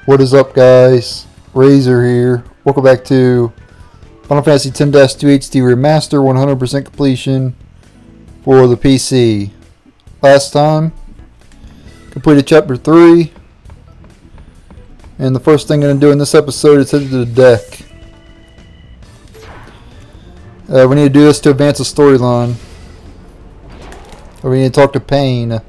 What is up, guys? Razor here. Welcome back to Final Fantasy X-2 HD Remaster 100% completion for the PC. Last time, completed Chapter 3. And the first thing I'm going to do in this episode is head to the deck. We need to do this to advance the storyline. We need to talk to Pain.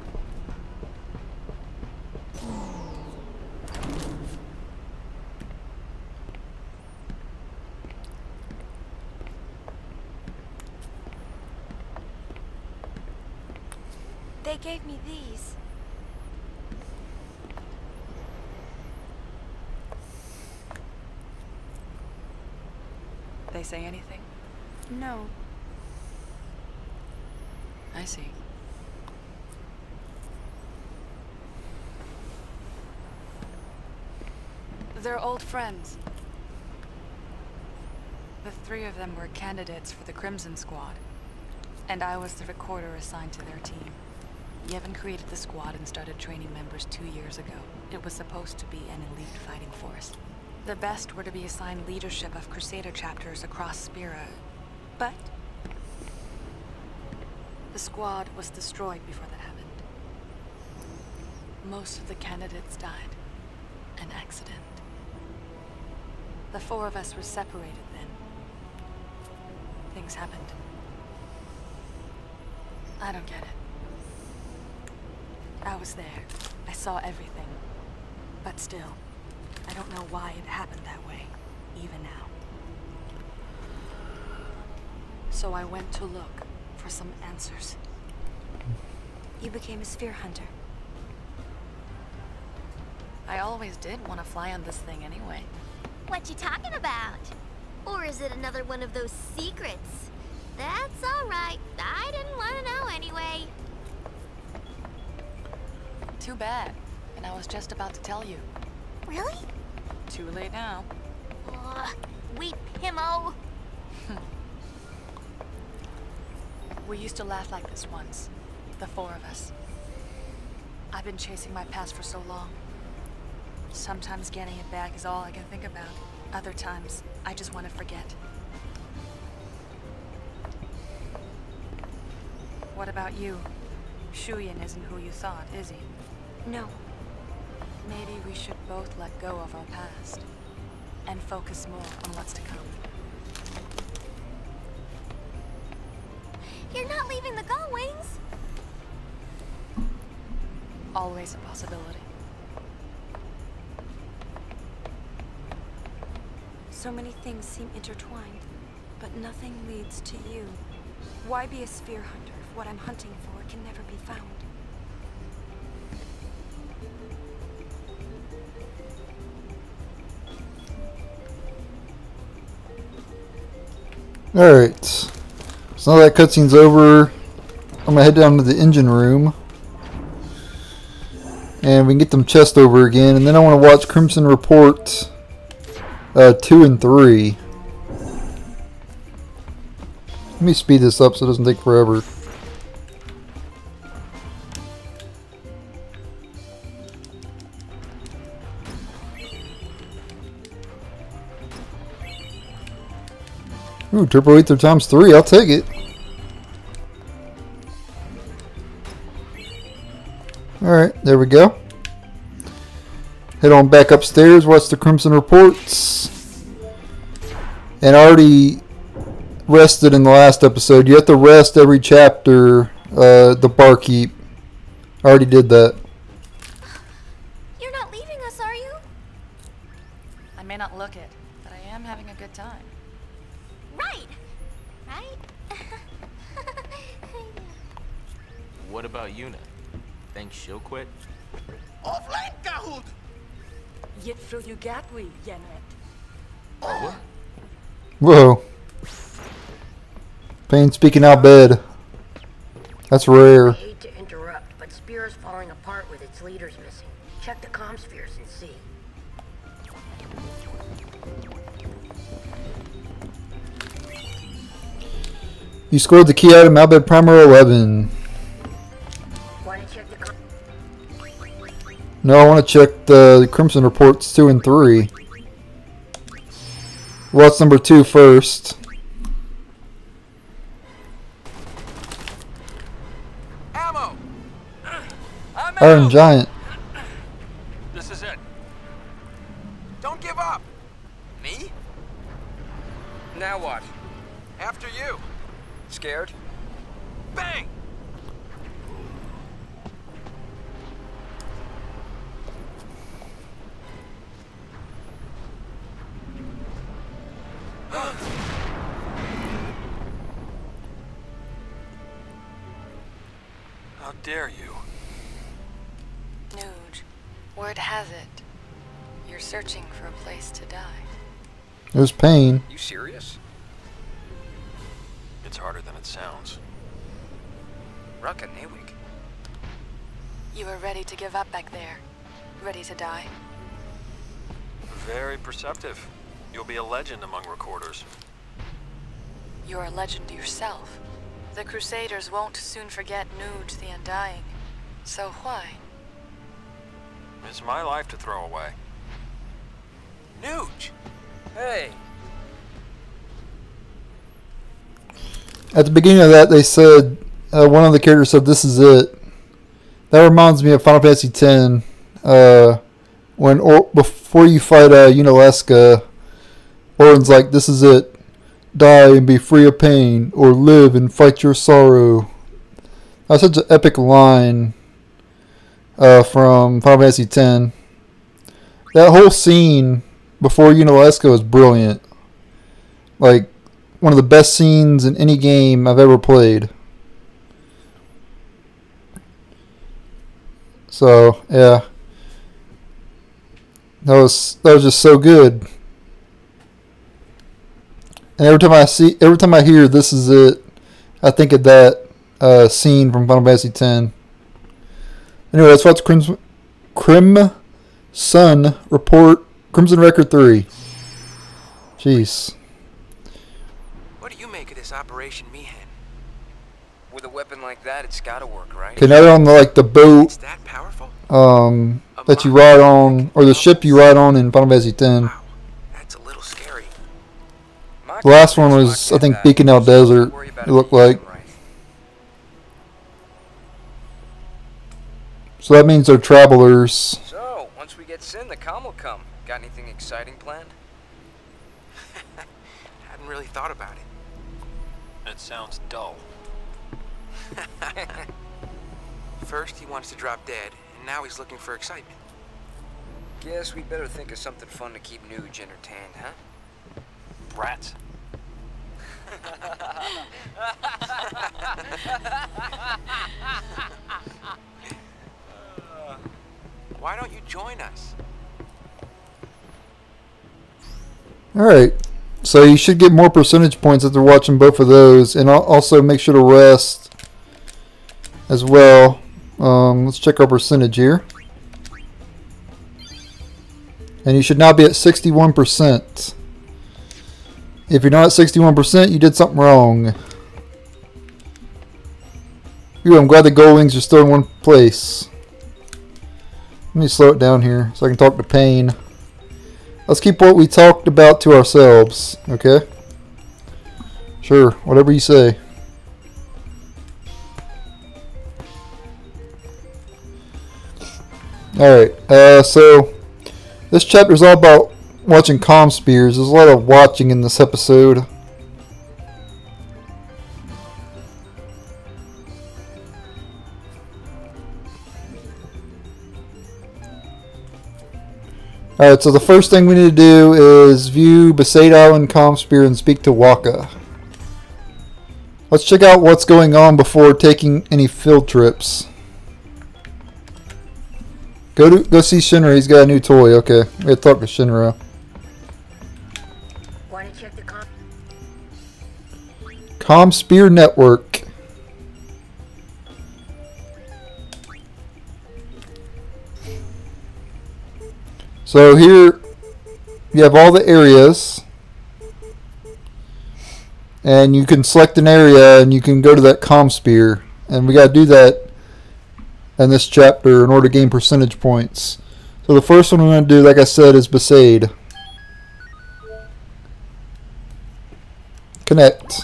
They gave me these. They say anything? No. I see. They're old friends. The three of them were candidates for the Crimson Squad, and I was the recorder assigned to their team. Yevon created the squad and started training members 2 years ago. It was supposed to be an elite fighting force. The best were to be assigned leadership of Crusader chapters across Spira, but the squad was destroyed before that happened. Most of the candidates died. An accident. The four of us were separated then. Things happened. I don't get it. I was there. I saw everything. But still, I don't know why it happened that way, even now. So I went to look for some answers. You became a sphere hunter. I always did want to fly on this thing anyway. What you talking about? Or is it another one of those secrets? That's alright. I didn't want to know anyway. Too bad. And I was just about to tell you. Really? Too late now. We Pimo. We used to laugh like this once. The four of us. I've been chasing my past for so long. Sometimes getting it back is all I can think about. Other times, I just want to forget. What about you? Shuyin isn't who you thought, is he? No. Maybe we should both let go of our past and focus more on what's to come. You're not leaving the Gull Wings. Always a possibility. So many things seem intertwined, but nothing leads to you. Why be a sphere hunter if what I'm hunting for can never be found? Alright. So now that cutscene's over, I'm going to head down to the engine room. And we can get them chests over again. And then I want to watch Crimson Report 2 and 3. Let me speed this up so it doesn't take forever. Ooh, Turbo Ether times 3, I'll take it. Alright, there we go. Head on back upstairs, watch the Crimson Reports. And I already rested in the last episode. You have to rest every chapter, the barkeep. I already did that. You're not leaving us, are you? I may not look it, but I am having a good time. Right. Right? What about Yuna? Think she'll quit? Offline Kahoot! Yet through you gatwi, Yenet. What? Whoa. Pain speaking out bad. That's rare. I hate to interrupt, but Spira's falling apart with its leaders missing. Check the Commspheres and see. You scored the key item Albed Primer 11. Want to check the No, I want to check the Crimson reports 2 and 3. What's number 2 first? Ammo! Iron Giant. This is it. Don't give up. Me? Now what? After you. Scared? Bang! How dare you? Nuge, word has it, you're searching for a place to die. There's pain. You serious? It's harder than it sounds. Rucka Newig. You were ready to give up back there, ready to die. Very perceptive. You'll be a legend among recorders. You're a legend yourself. The Crusaders won't soon forget Nuge the Undying. So why? It's my life to throw away. Nuge! Hey! At the beginning of that, they said, one of the characters said, "This is it." That reminds me of Final Fantasy X. Before you fight Yugioh, Orin's like, "This is it. Die and be free of pain, or live and fight your sorrow." That's such an epic line from Final Fantasy X. That whole scene before Yugioh is brilliant. Like, one of the best scenes in any game I've ever played. So, yeah. That was just so good. And every time I hear "This is it," I think of that scene from Final Fantasy X. Anyway, that's what's Crimson Report, Crimson Record 3. Jeez. What do you make of this Operation Mihen? With a weapon like that, it's gotta work, right? Okay, now they're on the boat It's that powerful? that you ride on, or the ship you ride on in Final Fantasy X. Wow, that's a little scary. The last one was, I think, Beacon Hill Desert, it looked like. So that means they're travelers. So, once we get Sin, the calm will come. Got anything exciting planned? Hadn't really thought about it. That sounds dull. First he wants to drop dead, and now he's looking for excitement. Guess we better think of something fun to keep Nuge entertained, huh? Brats. Why don't you join us? Alright, so you should get more percentage points after watching both of those, and also make sure to rest as well. Let's check our percentage here. And you should now be at 61%. If you're not at 61%, you did something wrong. Ooh, I'm glad the gold wings are still in one place. Let me slow it down here so I can talk to Pain. Let's keep what we talked about to ourselves, okay? Sure, whatever you say. Alright, so this chapter is all about watching Commspheres. There's a lot of watching in this episode. Alright, so the first thing we need to do is view Besaid Island Commsphere and speak to Waka. Let's check out what's going on before taking any field trips. Go see Shinra. He's got a new toy. Okay, we gotta talk to Shinra. Want to check the Commsphere Network. So here you have all the areas, and you can select an area and you can go to that Commsphere, and we gotta do that in this chapter in order to gain percentage points. So the first one we're going to do, like I said, is Besaid. Connect.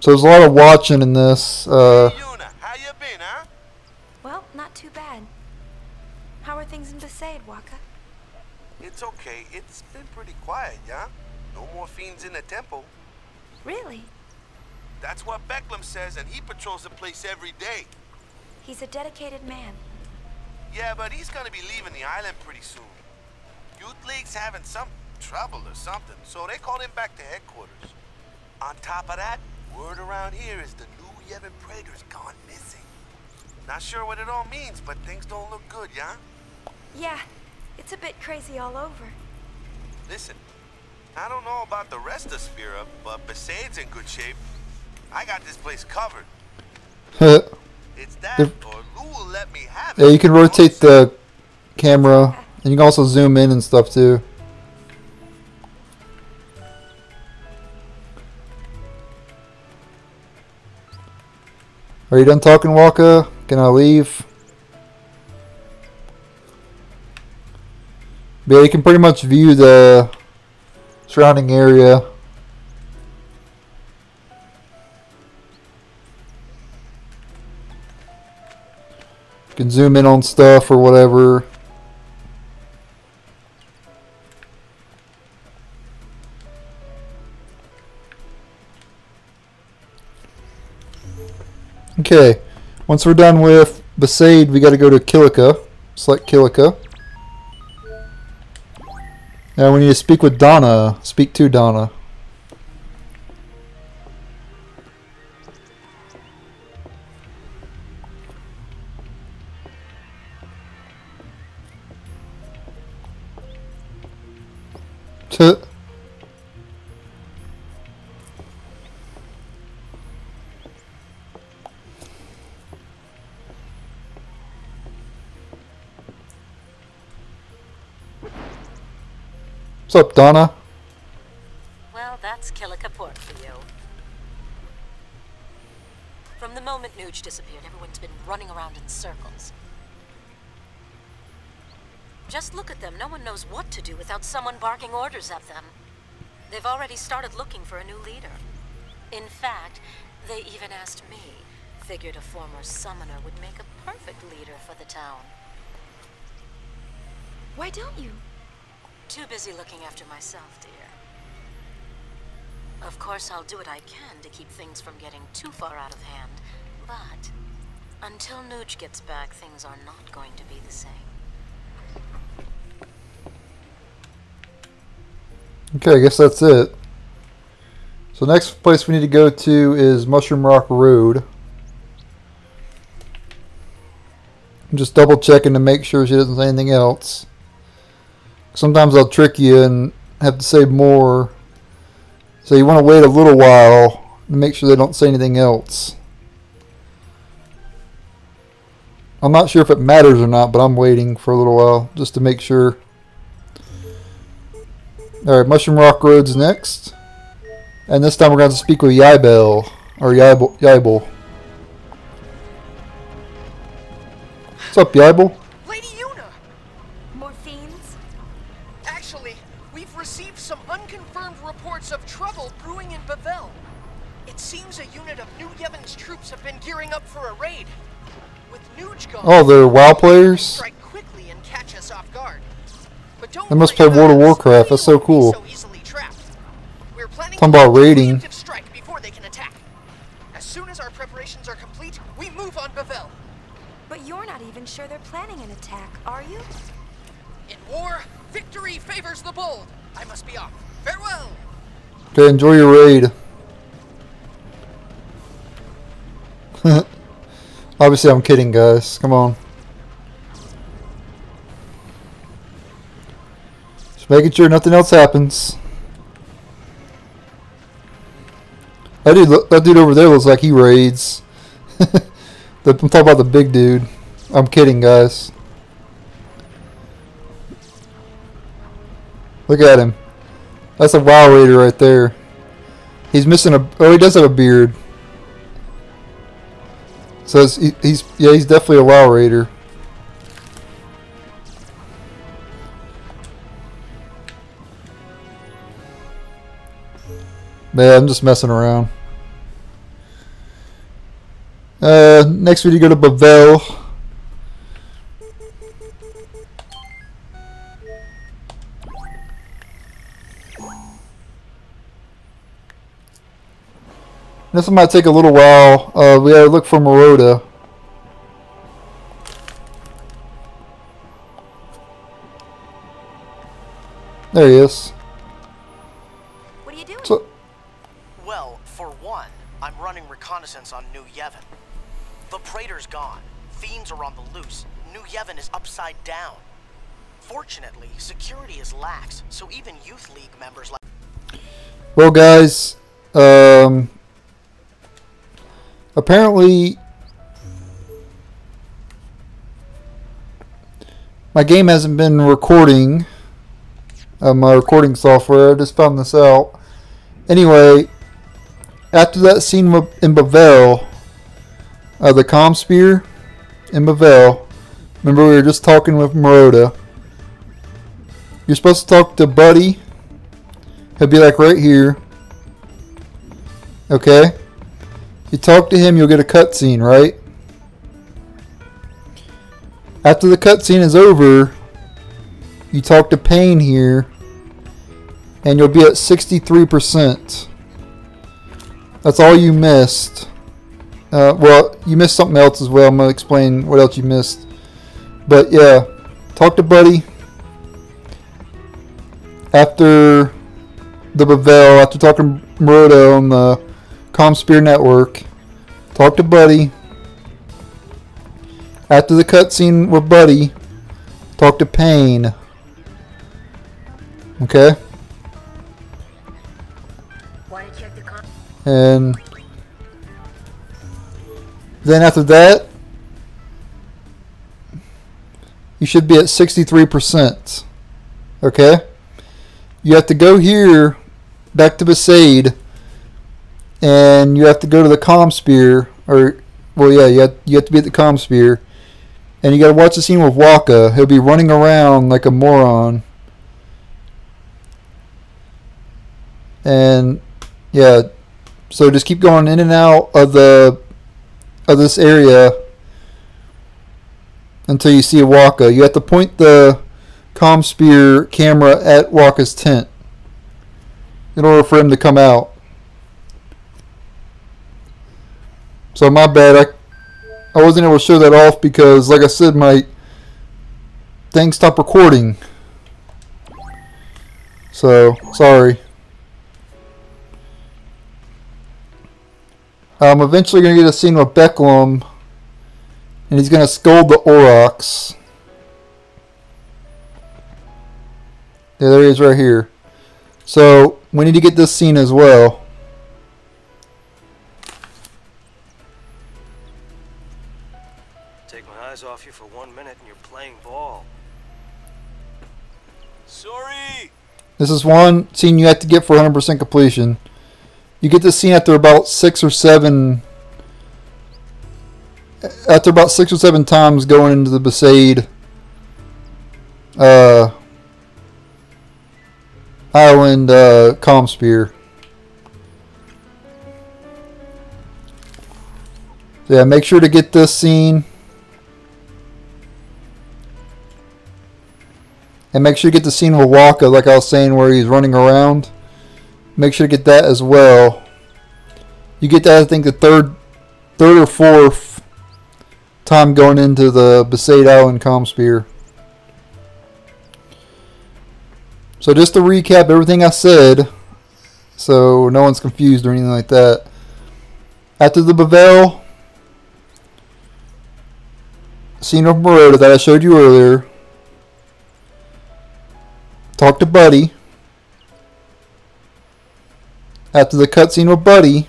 So there's a lot of watching in this. Hey, Yuna, how you been, huh? Well, not too bad. How are things in Besaid, Waka? It's okay. It's been pretty quiet, yeah? No more fiends in the temple. Really? That's what Becklem says, and he patrols the place every day. He's a dedicated man. Yeah, but he's gonna be leaving the island pretty soon. Youth League's having some trouble or something, so they called him back to headquarters. On top of that, word around here is the new Yevon Praetor's gone missing. Not sure what it all means, but things don't look good, yeah? Yeah, it's a bit crazy all over. Listen, I don't know about the rest of Spira, but Besaid's in good shape. I got this place covered. It's that, or Lou will let me have it. Yeah, you can rotate the camera, and you can also zoom in and stuff too. Are you done talking, Waka? Can I leave? Yeah, you can pretty much view the surrounding area. You can zoom in on stuff or whatever. Okay, once we're done with Besaid, we got to go to Kilika. Select Kilika. Now we need to speak with Donna. Speak to Donna. What's up, Donna? Well, that's Kilika Port for you. From the moment Nuge disappeared, everyone's been running around in circles. Just look at them. No one knows what to do without someone barking orders at them. They've already started looking for a new leader. In fact, they even asked me. Figured a former summoner would make a perfect leader for the town. Why don't you? Too busy looking after myself, dear. Of course, I'll do what I can to keep things from getting too far out of hand. But until Nuge gets back, things are not going to be the same. Okay, I guess that's it. So next place we need to go to is Mushroom Rock Road. I'm just double checking to make sure she doesn't say anything else. Sometimes I'll trick you and have to say more. So you want to wait a little while to make sure they don't say anything else. I'm not sure if it matters or not, but I'm waiting for a little while just to make sure. Alright, Mushroom Rock Road's next. And this time we're going to speak with Yybel. Or Yybel. What's up, Yybel? Lady Yuna! More fiends? Actually, we've received some unconfirmed reports of trouble brewing in Bavel. It seems a unit of New Yevon's troops have been gearing up for a raid. With Nuge gone, Oh, they're WoW players? strike quickly and catch us off guard. But don't They must worry play World of about us. Warcraft. That's so We won't be cool. so easily trapped. We're planning Talking to about launch a raiding. preemptive strike before they can attack. As soon as our preparations are complete, we move on Bavel. But you're not even sure they're planning an attack, are you? In war, victory favors the bold. I must be off. Farewell! Okay, enjoy your raid. Obviously I'm kidding, guys. Come on. Just making sure nothing else happens. That dude over there looks like he raids. I'm talking about the big dude. I'm kidding, guys. Look at him. That's a WoW raider right there. He's missing a... Oh, he does have a beard. So he's definitely a WoW Raider. Yeah, I'm just messing around. Next we go to Bavel. This one might take a little while. We gotta look for Maroda. There he is. What are you doing? So, Well, for one, I'm running reconnaissance on New Yevon. The Praetor's gone. Fiends are on the loose. New Yevon is upside down. Fortunately, security is lax, so even Youth League members like... well, guys, apparently my game hasn't been recording. My recording software. I just found this out. Anyway, after that scene in Bavel, the Commsphere in Bavel, remember we were just talking with Maroda. You're supposed to talk to Buddy. He'll be like right here. Okay? You talk to him, you'll get a cutscene, right? After the cutscene is over, you talk to Payne here, and you'll be at 63%. That's all you missed. Well, you missed something else as well. I'm going to explain what else you missed. But yeah, talk to Buddy. After the Bavel, after talking to Maroda on the Commsphere Network, talk to Buddy. After the cutscene with Buddy, talk to Payne. Okay? And then after that, you should be at 63%. Okay? You have to go here, back to Besaid, and you have to go to the Commsphere, or, well, yeah, you have to be at the Commsphere, and you got to watch the scene with Waka. He'll be running around like a moron. And yeah, so just keep going in and out of this area until you see a Waka. You have to point the Commsphere camera at Waka's tent in order for him to come out. So my bad, I wasn't able to show that off because, like I said, my thing stopped recording. So sorry. I'm eventually going to get a scene with Becklum, and he's going to scold the Aurochs. Yeah, there he is right here. So, we need to get this scene as well. Take my eyes off you for 1 minute and you're playing ball. Sorry! This is one scene you have to get for 100% completion. You get this scene after about 6 or 7 times going into the Besaid Island Commsphere. So yeah, make sure to get this scene. And make sure to get the scene with Waka, like I was saying, where he's running around. Make sure to get that as well. You get that, I think, the third or fourth time going into the Besaid Island Commsphere. So just to recap everything I said, so no one's confused or anything like that. After the Bavel scene of Maroda that I showed you earlier, talk to Buddy. After the cutscene with Buddy,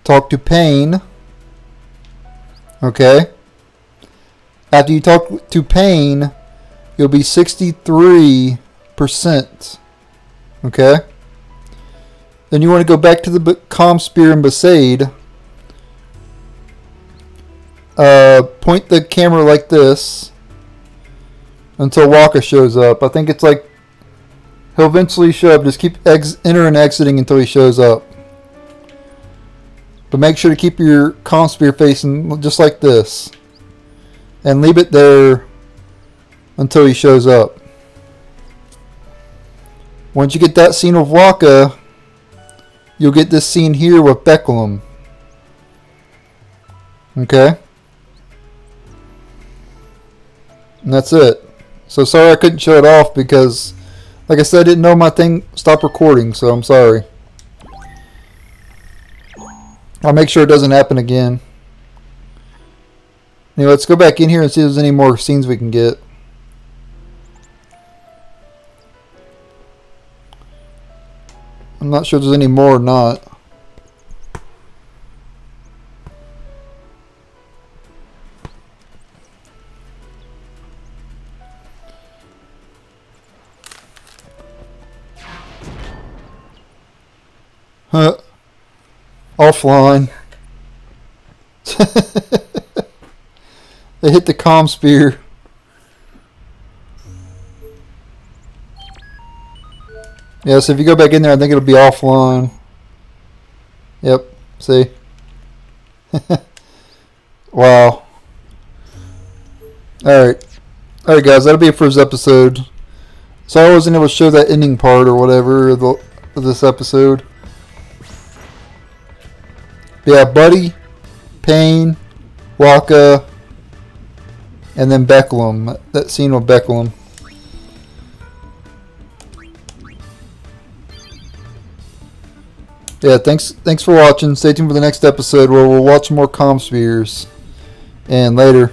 talk to Payne. Okay. After you talk to Payne, you'll be 63%. Okay. Then you want to go back to the Commsphere and Besaid. Point the camera like this until Waka shows up. I think it's like he'll eventually show up. Just keep enter and exiting until he shows up. But make sure to keep your Commsphere facing just like this. And leave it there until he shows up. Once you get that scene with Waka, you'll get this scene here with Becklum. Okay? And that's it. So sorry I couldn't show it off because, like I said, I didn't know my thing stopped recording, so I'm sorry. I'll make sure it doesn't happen again. Anyway, let's go back in here and see if there's any more scenes we can get. I'm not sure if there's any more or not. Huh. Offline. They hit the Commsphere. Yeah, so if you go back in there, I think it'll be offline. Yep, see? Wow. Alright. Alright guys, that'll be it for this episode. So I wasn't able to show that ending part or whatever of this episode. Yeah, Buddy, Payne, Waka, and then Becklum. That scene with Becklum. Yeah, thanks for watching. Stay tuned for the next episode where we'll watch more Commspheres. And later.